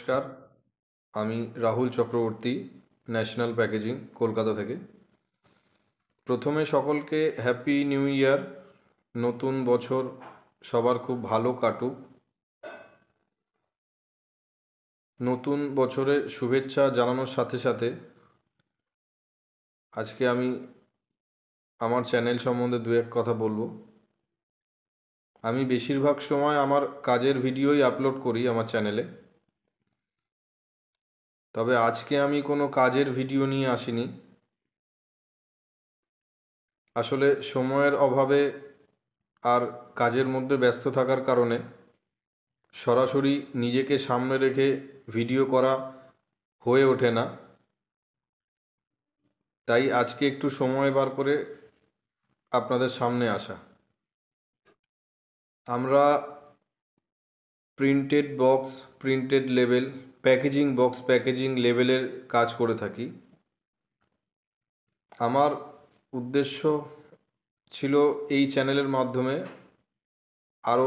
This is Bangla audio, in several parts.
নমস্কার, আমি রাহুল চক্রবর্তী, ন্যাশনাল প্যাকেজিং, কলকাতা থেকে। প্রথমে সকলকে হ্যাপি নিউ ইয়ার। নতুন বছর সবার খুব ভালো কাটুক। নতুন বছরের শুভেচ্ছা জানানোর সাথে সাথে আজকে আমি আমার চ্যানেল সম্বন্ধে দু এক কথা বলবো। আমি বেশিরভাগ সময় আমার কাজের ভিডিওই আপলোড করি আমার চ্যানেলে, তবে আজকে আমি কোনো কাজের ভিডিও নিয়ে আসিনি। আসলে সময়ের অভাবে আর কাজের মধ্যে ব্যস্ত থাকার কারণে সরাসরি নিজেকে সামনে রেখে ভিডিও করা হয়ে ওঠে না। তাই আজকে একটু সময় বার করে আপনাদের সামনে আসা। আমরা printed box, printed label, packaging box, packaging লেবেলের কাজ করে থাকি। আমার উদ্দেশ্য ছিল এই চ্যানেলের মাধ্যমে আরও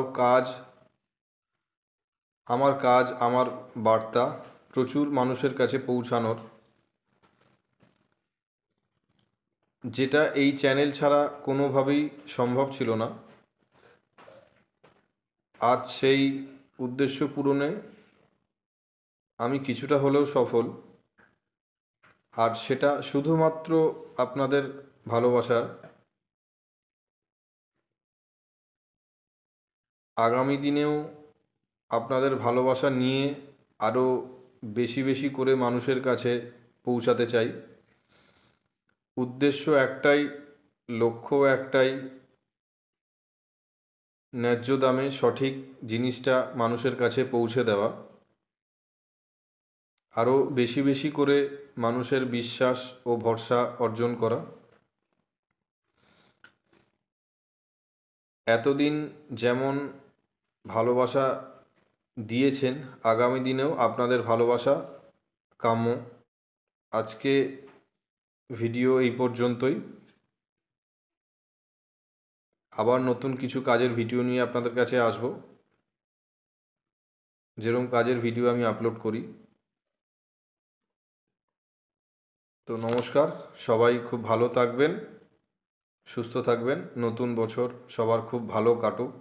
আমার বার্তা প্রচুর মানুষের কাছে পৌঁছানোর, যেটা এই চ্যানেল ছাড়া কোনোভাবেই সম্ভব ছিল না। আজ সেই উদ্দেশ্য পূরণে আমি কিছুটা হলেও সফল, আর সেটা শুধুমাত্র আপনাদের ভালোবাসার। আগামী দিনেও আপনাদের ভালোবাসা নিয়ে আরও বেশি বেশি করে মানুষের কাছে পৌঁছাতে চাই। উদ্দেশ্য একটাই, লক্ষ্য একটাই, ন্যায্য দামে সঠিক জিনিসটা মানুষের কাছে পৌঁছে দেওয়া, আরও বেশি বেশি করে মানুষের বিশ্বাস ও ভরসা অর্জন করা। এতদিন যেমন ভালোবাসা দিয়েছেন, আগামী দিনেও আপনাদের ভালোবাসা কাম্য। আজকে ভিডিও এই পর্যন্তই। আবার নতুন কিছু কাজের ভিডিও নিয়ে আপনাদের কাছে আসব, যেরকম কাজের ভিডিও আমি আপলোড করি। তো নমস্কার, সবাই খুব ভালো থাকবেন, সুস্থ থাকবেন। নতুন বছর সবার খুব ভালো কাটুক।